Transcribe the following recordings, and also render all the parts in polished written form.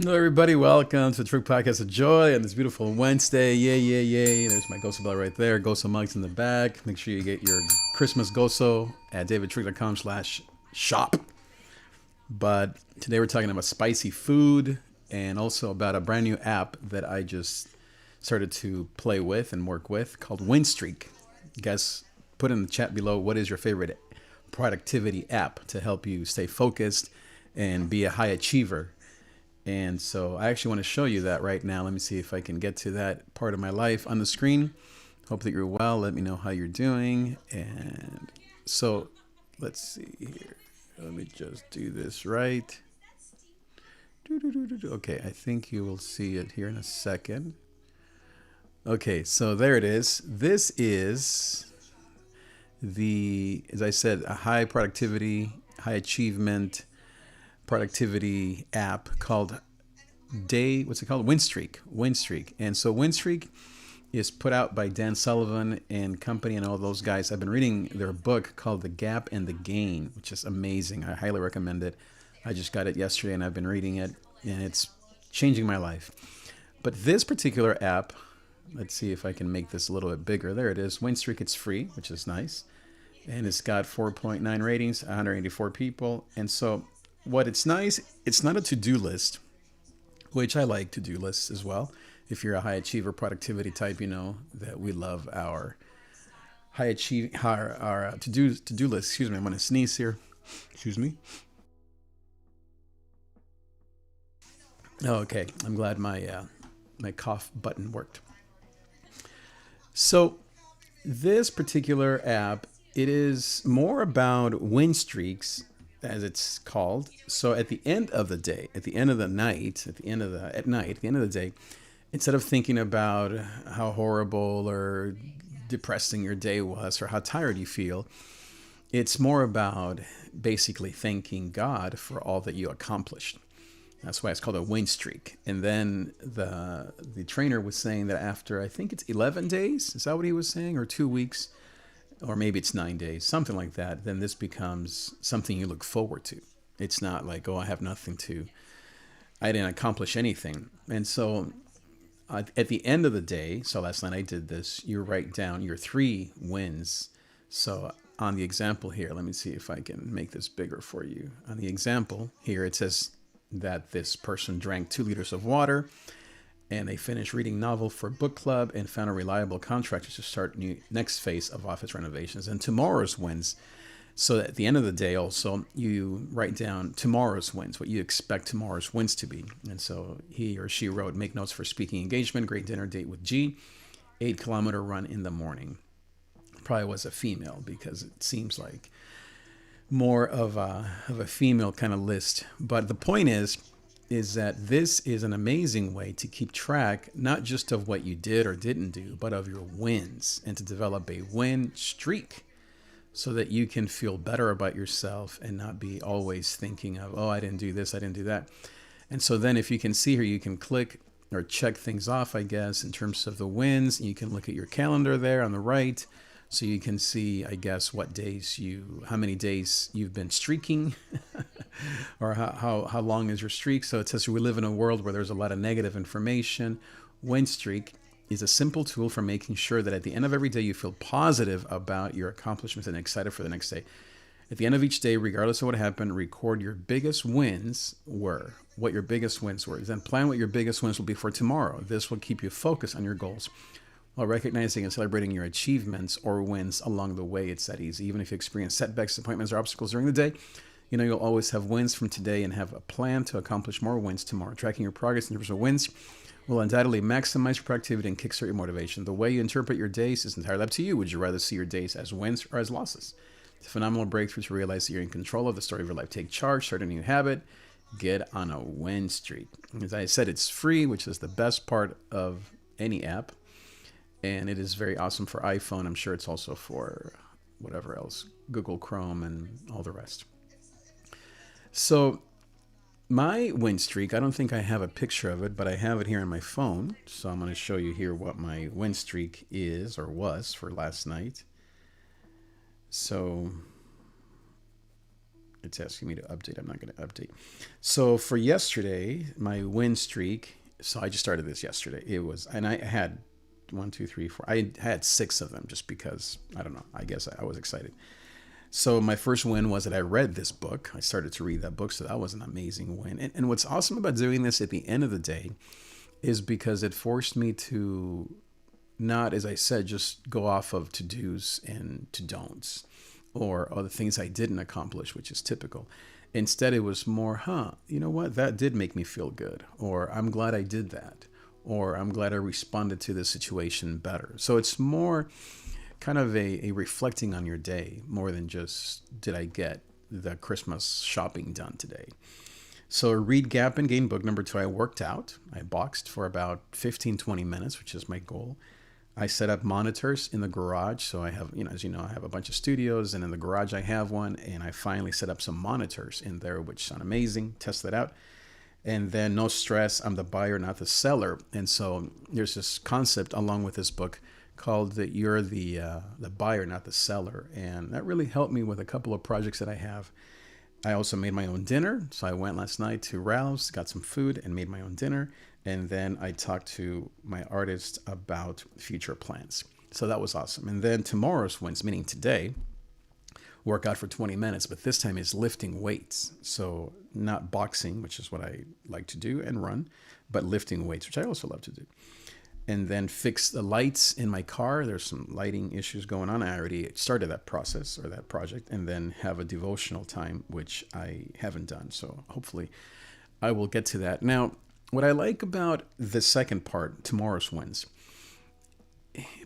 Hello, everybody. Welcome to the Trig Podcast of Joy on this beautiful Wednesday. Yay, yay, yay. There's my Goso bell right there. Goso mugs in the back. Make sure you get your Christmas Goso at davidtrig.com/shop. But today we're talking about spicy food and also about a brand new app that I just started to play with and work with called WinStreak. You guys put in the chat below what is your favorite productivity app to help you stay focused and be a high achiever. And so I actually want to show you that right now. Let me see if I can get to that part of my life on the screen. Hope that you're well. Let me know how you're doing. And so let's see here. Let me just do this right. Okay, I think you will see it here in a second. Okay, so there it is. This is as I said, a high productivity, high achievement productivity app called WinStreak. And so WinStreak is put out by Dan Sullivan and company and all those guys. I've been reading their book called The Gap and the Gain, which is amazing. I highly recommend it. I just got it yesterday and I've been reading it and it's changing my life. But this particular app, let's see if I can make this a little bit bigger. There it is. WinStreak, it's free, which is nice. And it's got 4.9 ratings, 184 people. And so what it's nice, it's not a to-do list, which I like to-do lists as well. If you're a high achiever productivity type, you know that we love our our to-do list. Excuse me, I'm going to sneeze here. Excuse me. Okay, I'm glad my my cough button worked. So this particular app, it is more about win streaks, as it's called. So at the end of the day, at the end of the night, at the end of the day, instead of thinking about how horrible or depressing your day was or how tired you feel, it's more about basically thanking God for all that you accomplished. That's why it's called a win streak. And then the trainer was saying that after, I think it's 11 days, is that what he was saying, or 2 weeks? Or maybe it's 9 days, something like that, then this becomes something you look forward to. It's not like, oh, I didn't accomplish anything. And so at the end of the day, so last night I did this, you write down your 3 wins. So on the example here, let me see if I can make this bigger for you. On the example here, it says that this person drank 2 liters of water, and they finished reading novel for book club and found a reliable contractor to start next phase of office renovations. And tomorrow's wins. So at the end of the day, also, you write down tomorrow's wins, what you expect tomorrow's wins to be. And so he or she wrote, make notes for speaking engagement, great dinner date with G, 8-kilometer run in the morning. Probably was a female because it seems like more of a female kind of list. But the point is that this is an amazing way to keep track, not just of what you did or didn't do, but of your wins, and to develop a win streak so that you can feel better about yourself and not be always thinking of, oh, I didn't do this, I didn't do that. And so then if you can see here, you can click or check things off, I guess, in terms of the wins. You can look at your calendar there on the right. So you can see, I guess, how many days you've been streaking or how long is your streak. So it says we live in a world where there's a lot of negative information. WinStreak is a simple tool for making sure that at the end of every day you feel positive about your accomplishments and excited for the next day. At the end of each day, regardless of what happened, record your biggest wins were, what your biggest wins were. Then plan what your biggest wins will be for tomorrow. This will keep you focused on your goals, while recognizing and celebrating your achievements or wins along the way. It's that easy. Even if you experience setbacks, disappointments, or obstacles during the day, you know you'll always have wins from today and have a plan to accomplish more wins tomorrow. Tracking your progress in terms of wins will undoubtedly maximize your productivity and kickstart your motivation. The way you interpret your days is entirely up to you. Would you rather see your days as wins or as losses? It's a phenomenal breakthrough to realize that you're in control of the story of your life. Take charge, start a new habit, get on a win streak. As I said, it's free, which is the best part of any app. And it is very awesome for iPhone. I'm sure it's also for whatever else, Google Chrome and all the rest. So my win streak, I don't think I have a picture of it, but I have it here on my phone. So I'm going to show you here what my win streak is or was for last night. So It's asking me to update. I'm not going to update. So for yesterday, my win streak. So I just started this yesterday. It was, and I had one, two, three, four. I had six of them just because, I don't know. I guess I was excited. So my first win was that I read this book. I started to read that book. So that was an amazing win. And what's awesome about doing this at the end of the day is because it forced me to not, as I said, just go off of to-dos and to-don'ts or other things I didn't accomplish, which is typical. Instead, it was more, you know what? That did make me feel good. Or I'm glad I did that. Or I'm glad I responded to the situation better. So it's more kind of a reflecting on your day more than just, did I get the Christmas shopping done today? So read, gap, and gain book number 2. I worked out. I boxed for about 15, 20 minutes, which is my goal. I set up monitors in the garage. So I have, as you know, I have a bunch of studios, and in the garage I have one, and I finally set up some monitors in there, which sound amazing. Test that out. And then no stress. I'm the buyer, not the seller. And so there's this concept along with this book called that you're the buyer, not the seller. And that really helped me with a couple of projects that I have. I also made my own dinner. So I went last night to Ralph's, got some food, and made my own dinner. And then I talked to my artist about future plans. So that was awesome. And then tomorrow's wins, meaning today, work out for 20 minutes, but this time is lifting weights. So not boxing, which is what I like to do and run, but lifting weights, which I also love to do. And then fix the lights in my car. There's some lighting issues going on. I already started that process or that project, and then have a devotional time, which I haven't done. So hopefully I will get to that. Now, what I like about the second part, tomorrow's wins,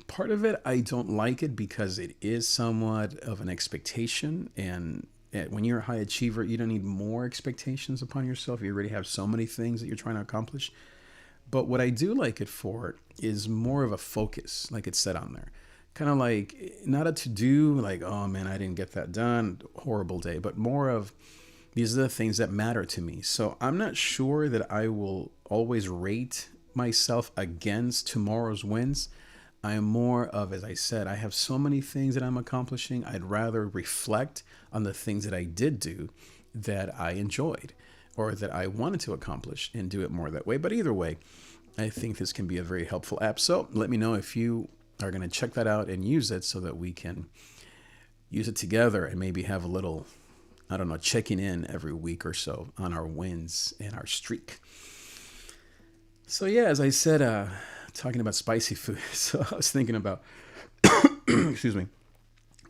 part of it, I don't like it because it is somewhat of an expectation. And when you're a high achiever, you don't need more expectations upon yourself. You already have so many things that you're trying to accomplish. But what I do like it for is more of a focus, like it said on there. Kind of like, not a to-do, like, oh man, I didn't get that done, horrible day, but more of, these are the things that matter to me. So I'm not sure that I will always rate myself against tomorrow's wins. I am more of, as I said, I have so many things that I'm accomplishing. I'd rather reflect on the things that I did do that I enjoyed or that I wanted to accomplish and do it more that way. But either way, I think this can be a very helpful app. So let me know if you are going to check that out and use it so that we can use it together and maybe have a little, I don't know, checking in every week or so on our wins and our streak. So yeah, as I said, talking about spicy food. So I was thinking about, excuse me,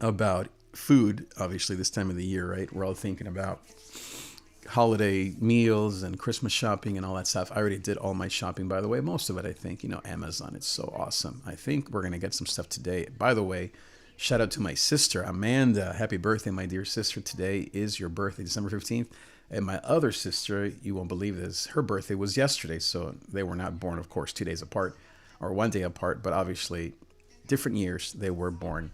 about food, obviously this time of the year, right? We're all thinking about holiday meals and Christmas shopping and all that stuff. I already did all my shopping, by the way. Most of it, I think, Amazon. It's so awesome. I think we're going to get some stuff today. By the way, shout out to my sister, Amanda. Happy birthday, my dear sister. Today is your birthday, December 15th. And my other sister, you won't believe this, her birthday was yesterday. So they were not born, of course, 2 days apart or 1 day apart, but obviously different years. They were born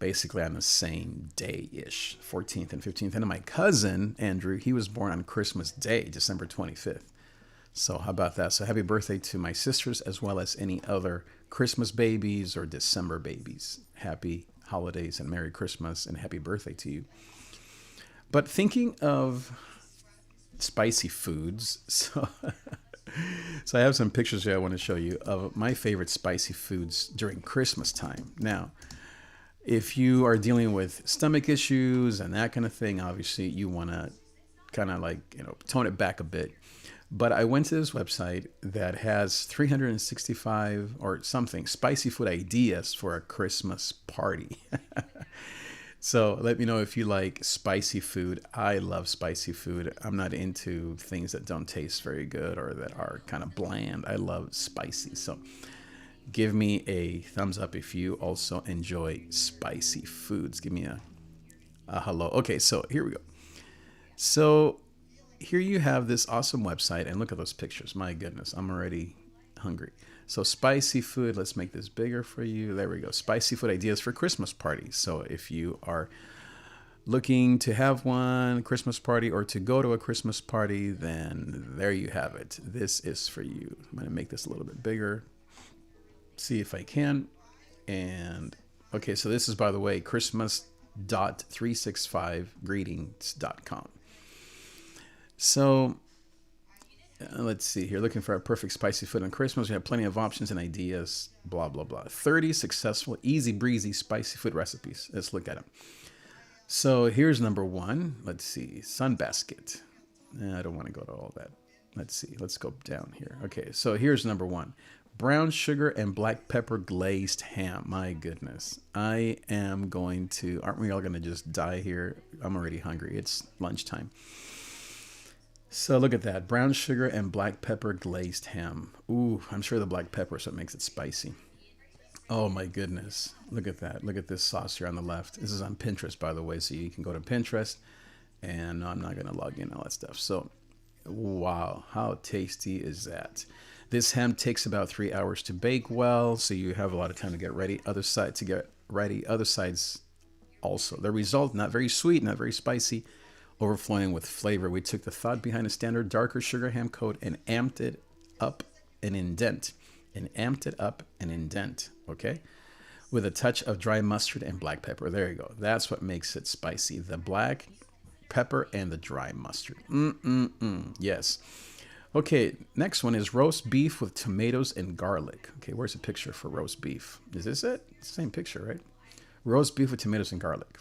basically on the same day-ish, 14th and 15th. And then my cousin, Andrew, he was born on Christmas Day, December 25th. So how about that? So happy birthday to my sisters as well as any other Christmas babies or December babies. Happy holidays and Merry Christmas and happy birthday to you. But thinking of spicy foods, so I have some pictures here I want to show you of my favorite spicy foods during Christmas time. Now, if you are dealing with stomach issues and that kind of thing, obviously you want to kind of like, tone it back a bit. But I went to this website that has 365 or something spicy food ideas for a Christmas party. So let me know if you like spicy food. I love spicy food. I'm not into things that don't taste very good or that are kind of bland. I love spicy. So give me a thumbs up if you also enjoy spicy foods. Give me a hello. Okay, so here we go. So here you have this awesome website, and look at those pictures. My goodness, I'm already hungry. So spicy food, let's make this bigger for you. There we go. Spicy food ideas for Christmas parties. So if you are looking to have one Christmas party or to go to a Christmas party, then there you have it. This is for you. I'm going to make this a little bit bigger. See if I can. And okay, so this is, by the way, Christmas ham.365greetings.com. So let's see here. Looking for a perfect spicy food on Christmas. We have plenty of options and ideas. Blah, blah, blah. 30 successful, easy breezy spicy food recipes. Let's look at them. So here's number one. Let's see. Sunbasket. I don't want to go to all that. Let's see. Let's go down here. Okay. So here's number one. Brown sugar and black pepper glazed ham. My goodness. I am going to... Aren't we all going to just die here? I'm already hungry. It's lunchtime. So look at that. Brown sugar and black pepper glazed ham. Ooh, I'm sure the black pepper is what makes it spicy. Oh my goodness. Look at that. Look at this sauce here on the left. This is on Pinterest, by the way. So you can go to Pinterest. And no, I'm not going to log in, all that stuff. So, wow. How tasty is that? This ham takes about 3 hours to bake well. So you have a lot of time to get ready. Other side to get ready. Other sides also. The result, not very sweet, not very spicy. Overflowing with flavor. We took the thought behind a standard darker sugar ham coat and amped it up and indent. Okay? With a touch of dry mustard and black pepper. There you go. That's what makes it spicy. The black pepper and the dry mustard. Yes. Okay, next one is roast beef with tomatoes and garlic. Okay, where's the picture for roast beef? Is this it? It's the same picture, right? Roast beef with tomatoes and garlic.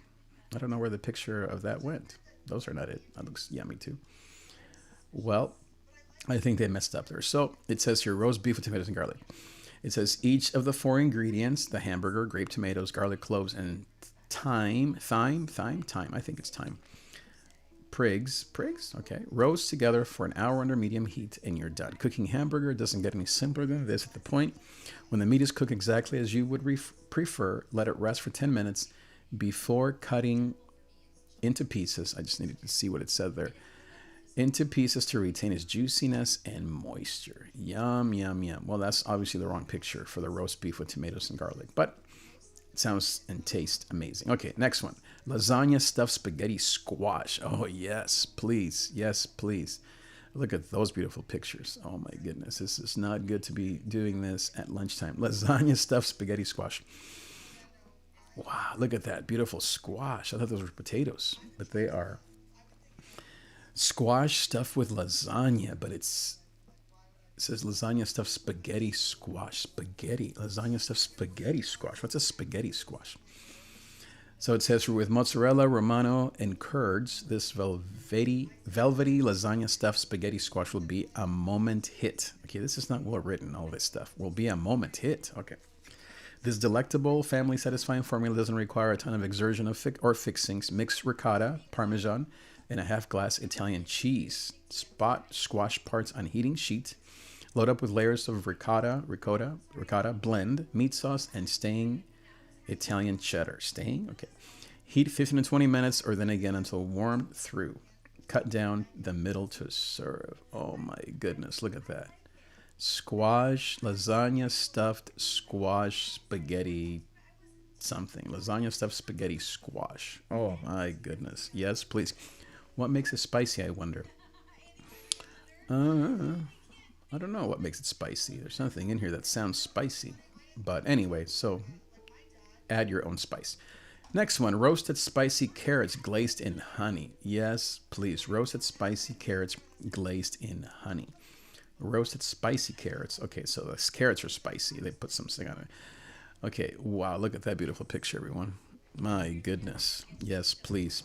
I don't know where the picture of that went. Those are not it. That looks yummy too. Well, I think they messed up there. So it says here, roast beef with tomatoes and garlic. It says each of the 4 ingredients, the hamburger, grape tomatoes, garlic cloves, and thyme. I think it's thyme. Prigs, okay. Roast together for an hour under medium heat and you're done. Cooking hamburger doesn't get any simpler than this at the point. When the meat is cooked exactly as you would prefer, let it rest for 10 minutes before cutting into pieces. I just needed to see what it said there. Into pieces to retain its juiciness and moisture. Yum, yum, yum. Well, that's obviously the wrong picture for the roast beef with tomatoes and garlic, but it sounds and tastes amazing. Okay, next one. Lasagna stuffed spaghetti squash. Oh, yes, please. Yes, please. Look at those beautiful pictures. Oh, my goodness. This is not good to be doing this at lunchtime. Lasagna stuffed spaghetti squash. Wow, look at that beautiful squash. I thought those were potatoes, but they are squash stuffed with lasagna, but it says lasagna stuffed spaghetti squash. Spaghetti. Lasagna stuffed spaghetti squash. What's a spaghetti squash? So it says with mozzarella, romano, and curds, this velvety lasagna stuffed spaghetti squash will be a moment hit. Okay, this is not well written, all this stuff. Will be a moment hit. Okay. This delectable, family-satisfying formula doesn't require a ton of exertion or fixings. Mix ricotta, parmesan, and a half glass Italian cheese. Spot squash parts on heating sheet. Load up with layers of ricotta, blend, meat sauce, and staying Italian cheddar. Staying? Okay. Heat 15 to 20 minutes or then again until warmed through. Cut down the middle to serve. Oh my goodness, look at that. Squash, lasagna stuffed squash spaghetti something. Lasagna stuffed spaghetti squash. Oh my goodness. Yes, please. What makes it spicy, I wonder? I don't know what makes it spicy. There's nothing in here that sounds spicy. But anyway, so add your own spice. Next one, roasted spicy carrots glazed in honey. Yes, please. Roasted spicy carrots glazed in honey. Roasted spicy carrots. Okay, so the carrots are spicy. They put something on it. Okay, wow, look at that beautiful picture, everyone. My goodness. Yes, please.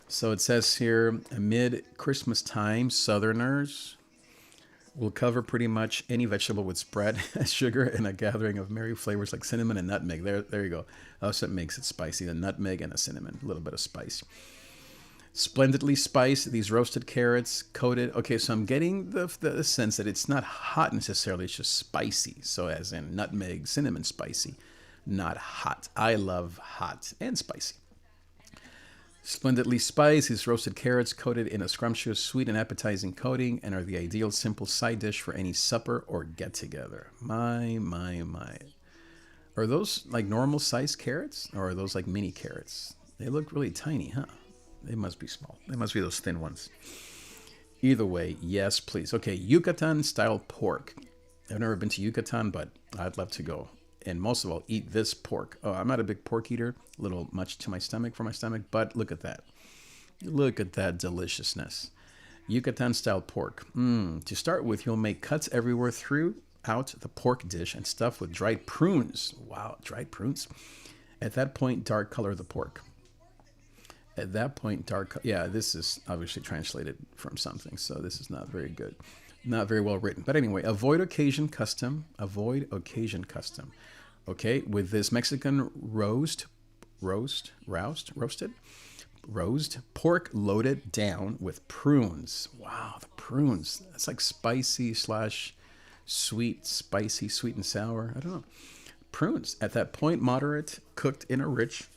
So it says here, amid Christmas time, Southerners will cover pretty much any vegetable with spread, sugar, and a gathering of merry flavors like cinnamon and nutmeg. There you go. That's what makes it spicy, the nutmeg and the cinnamon, a little bit of spice. Splendidly spiced, these roasted carrots coated. Okay, so I'm getting the sense that it's not hot necessarily, it's just spicy. So as in nutmeg, cinnamon spicy, not hot. I love hot and spicy. Splendidly spiced, these roasted carrots coated in a scrumptious, sweet, and appetizing coating and are the ideal simple side dish for any supper or get-together. My. Are those like normal sized carrots or are those like mini carrots? They look really tiny, huh? They must be small. They must be those thin ones. Either way, yes, please. Okay, Yucatan-style pork. I've never been to Yucatan, but I'd love to go. and most of all, eat this pork. Oh, I'm not a big pork eater. A little much to my stomach for my stomach, but look at that. Look at that deliciousness. Yucatan style pork. To start with, you'll make cuts everywhere throughout the pork dish and stuff with dried prunes. Wow, dried prunes. At that point, dark color the pork. At that point, yeah, this is obviously translated from something, so this is not very good. Not very well written. But anyway, avoid occasion custom. Avoid occasion custom. Okay, with this Mexican roasted pork loaded down with prunes. Wow, the prunes. That's like spicy slash sweet, spicy, sweet and sour. I don't know. Prunes. At that point, moderate, cooked in a rich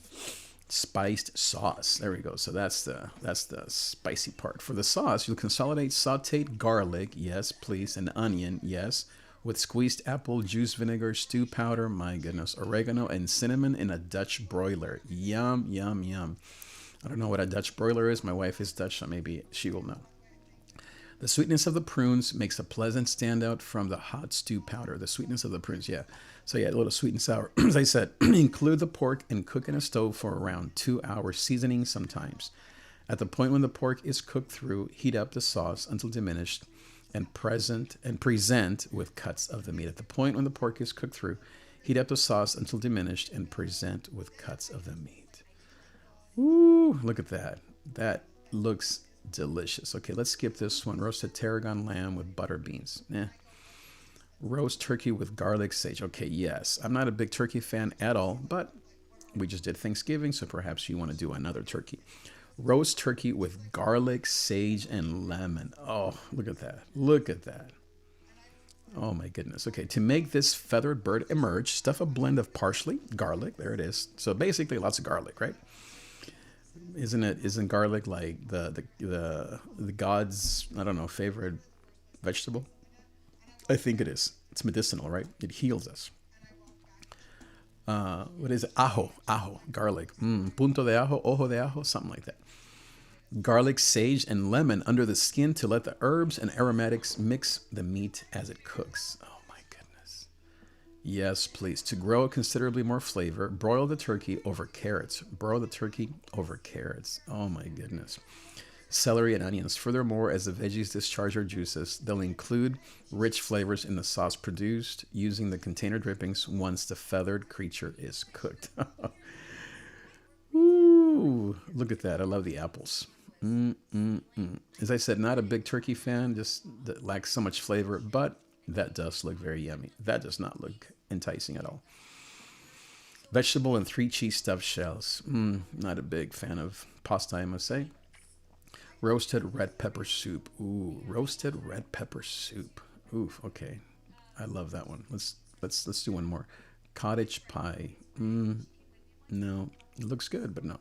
spiced sauce. There we go. So that's the spicy part. For the sauce, you'll consolidate sauteed garlic, yes, please, and onion, yes, with squeezed apple juice vinegar, stew powder, my goodness, oregano, and cinnamon in a Dutch broiler. Yum, yum, yum. I don't know what a Dutch broiler is. My wife is Dutch, so maybe she will know. The sweetness of the prunes makes a pleasant standout from the hot stew powder. The sweetness of the prunes, yeah. So yeah, a little sweet and sour. As I said, include the pork and cook in a stove for around 2 hours, seasoning sometimes. At the point when the pork is cooked through, heat up the sauce until diminished and present with cuts of the meat. At the point when the pork is cooked through, heat up the sauce until diminished and present with cuts of the meat. Ooh, look at that. That looks delicious. Okay, let's skip this one. Roasted tarragon lamb with butter beans. Roast turkey with garlic sage. Okay, yes. I'm not a big turkey fan at all, but we just did Thanksgiving, so perhaps you want to do another turkey. Roast turkey with garlic, sage, and lemon. Oh, look at that. Look at that. Oh my goodness. Okay, to make this feathered bird emerge, stuff a blend of parsley, garlic, there it is. So basically lots of garlic, right? Isn't garlic like the god's, I don't know, favorite vegetable? I think it is. It's medicinal, right? It heals us. What is it? Ajo, garlic. Punto de ajo, ojo de ajo, something like that. Garlic, sage, and lemon under the skin to let the herbs and aromatics mix the meat as it cooks. Oh my goodness. Yes, please. To grow considerably more flavor, broil the turkey over carrots. Broil the turkey over carrots. Oh my goodness. Celery and onions. Furthermore, as the veggies discharge their juices, they'll include rich flavors in the sauce produced using the container drippings once the feathered creature is cooked. Ooh, look at that. I love the apples. As I said, not a big turkey fan, just that lacks so much flavor, but that does look very yummy. That does not look enticing at all. Vegetable and 3 cheese stuffed shells. Not a big fan of pasta, I must say. Roasted red pepper soup. Ooh, roasted red pepper soup. Oof, okay. I love that one. Let's do one more. Cottage pie. No, it looks good, but no.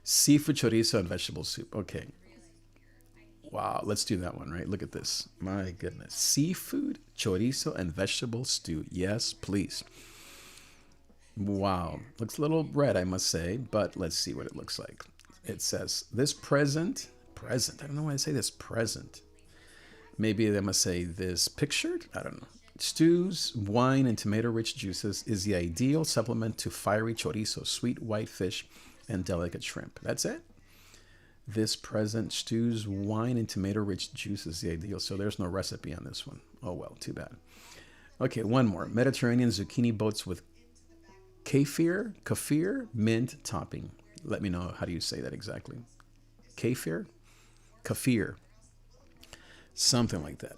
Seafood chorizo and vegetable soup. Okay. Wow, let's do that one, right? Look at this. My goodness. Seafood, chorizo, and vegetable stew. Yes, please. Wow. Looks a little red, I must say, but let's see what it looks like. It says, this present. I don't know why I say this present. Maybe they must say this pictured. I don't know. Stews, wine, and tomato-rich juices is the ideal supplement to fiery chorizo, sweet white fish, and delicate shrimp. That's it. This present, stews, wine, and tomato-rich juice is the ideal. So there's no recipe on this one. Oh well, too bad. Okay, one more. Mediterranean zucchini boats with kefir, mint topping. Let me know how do you say that exactly. Kefir, something like that.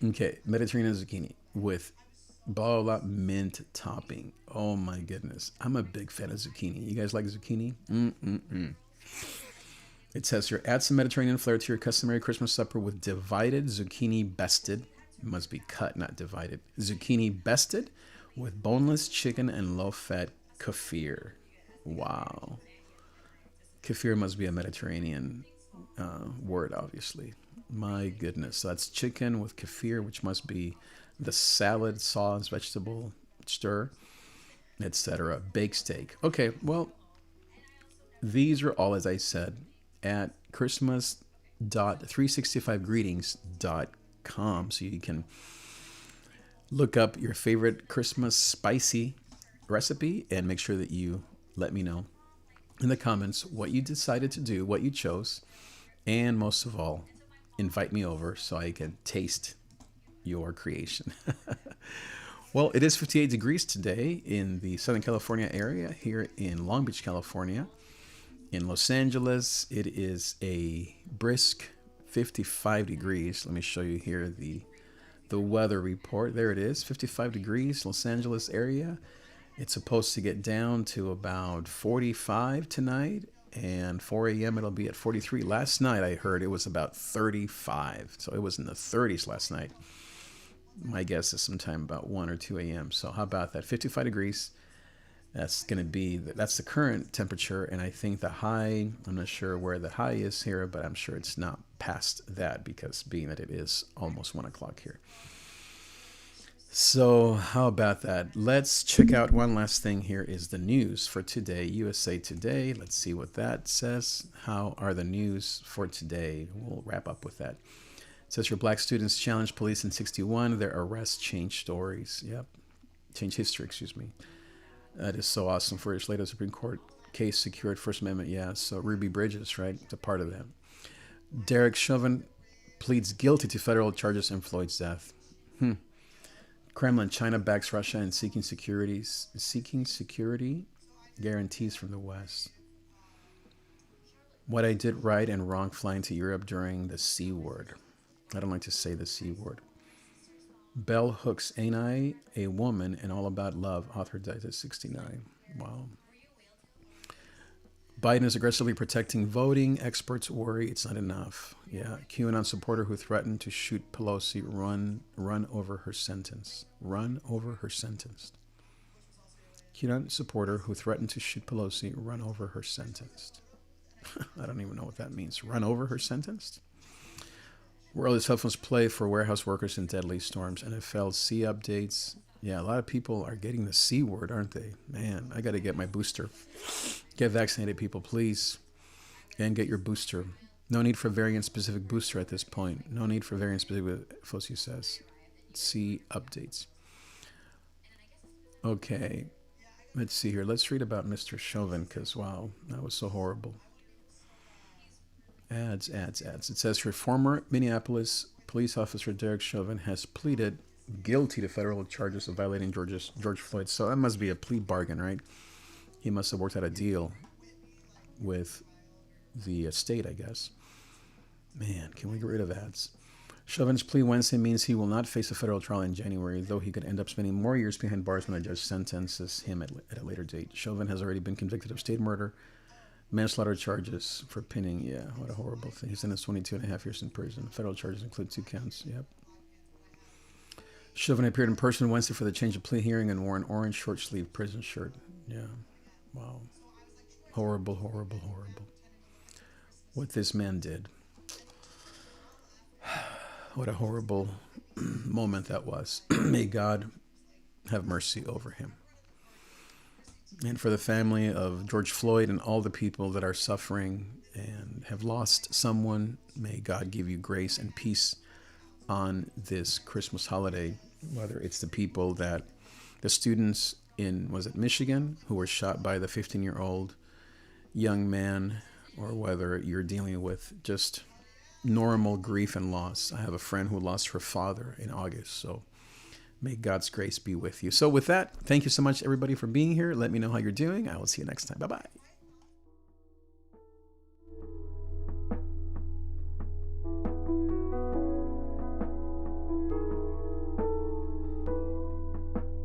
Okay, Mediterranean zucchini with blah, blah, blah, mint topping. Oh my goodness. I'm a big fan of zucchini. You guys like zucchini? It says here, add some Mediterranean flair to your customary Christmas supper with divided zucchini bested. It must be cut, not divided. Zucchini bested with boneless chicken and low-fat kefir. Wow. Kefir must be a Mediterranean word, obviously. My goodness. So that's chicken with kefir, which must be the salad, sauce, vegetable stir, etc. Baked steak. Okay, well, these are all, as I said, at christmas.365greetings.com. So you can look up your favorite Christmas spicy recipe, and make sure that you let me know in the comments what you decided to do, what you chose, and most of all, invite me over so I can taste your creation. Well, it is 58 degrees today in the Southern California area here in Long Beach, California. In Los Angeles, it is a brisk 55 degrees. Let me show you here the weather report. There it is, 55 degrees, Los Angeles area. It's supposed to get down to about 45 tonight, and 4 a.m. it'll be at 43. Last night I heard it was about 35, so it was in the 30s last night. My guess is sometime about 1 or 2 a.m. So how about that? 55 degrees. That's the current temperature, and I think the high, I'm not sure where the high is here, but I'm sure it's not past that, because being that it is almost 1 o'clock here. So how about that? Let's check out one last thing. Here is the news for today, USA Today. Let's see what that says. How are the news for today? We'll wrap up with that. It says your black students challenge police in 61. Their arrests change stories. Yep. Change history, excuse me. That is so awesome. For its latest Supreme Court case secured First Amendment. Yeah, so Ruby Bridges, right? It's a part of that. Derek Chauvin pleads guilty to federal charges in Floyd's death. Kremlin, China backs Russia in seeking security guarantees from the West. What I did right and wrong flying to Europe during the C word. I don't like to say the C word. Bell Hooks, Ain't I a Woman and All About Love, author dies at 69. Wow. Biden is aggressively protecting voting. Experts worry it's not enough. Yeah. QAnon supporter who threatened to shoot Pelosi run over her sentence. Run over her sentenced. QAnon supporter who threatened to shoot Pelosi run over her sentenced. I don't even know what that means. Run over her sentenced? Wireless cell phones play for warehouse workers in deadly storms. NFL C updates. Yeah, a lot of people are getting the C word, aren't they? Man, I got to get my booster. Get vaccinated, people, please. And get your booster. No need for variant-specific booster at this point. No need for variant-specific, Fossey says. C updates. Okay. Let's see here. Let's read about Mr. Chauvin, because, wow, that was so horrible. Ads. It says here, former Minneapolis police officer Derek Chauvin has pleaded guilty to federal charges of violating George Floyd. So that must be a plea bargain, right? He must have worked out a deal with the state, I guess. Man, can we get rid of ads? Chauvin's plea Wednesday means he will not face a federal trial in January, though he could end up spending more years behind bars when a judge sentences him at a later date. Chauvin has already been convicted of state murder, manslaughter charges for pinning. Yeah, what a horrible thing. He's sentenced 22 and a half years in prison. Federal charges include 2 counts. Yep. Chauvin appeared in person Wednesday for the change of plea hearing and wore an orange short-sleeved prison shirt. Yeah. Wow. Horrible, horrible, horrible. What this man did. What a horrible moment that was. May God have mercy over him. And for the family of George Floyd and all the people that are suffering and have lost someone, may God give you grace and peace on this Christmas holiday, whether it's the students in, was it Michigan, who were shot by the 15-year-old young man, or whether you're dealing with just normal grief and loss. I have a friend who lost her father in August, so may God's grace be with you. So with that, thank you so much, everybody, for being here. Let me know how you're doing. I will see you next time. Bye-bye.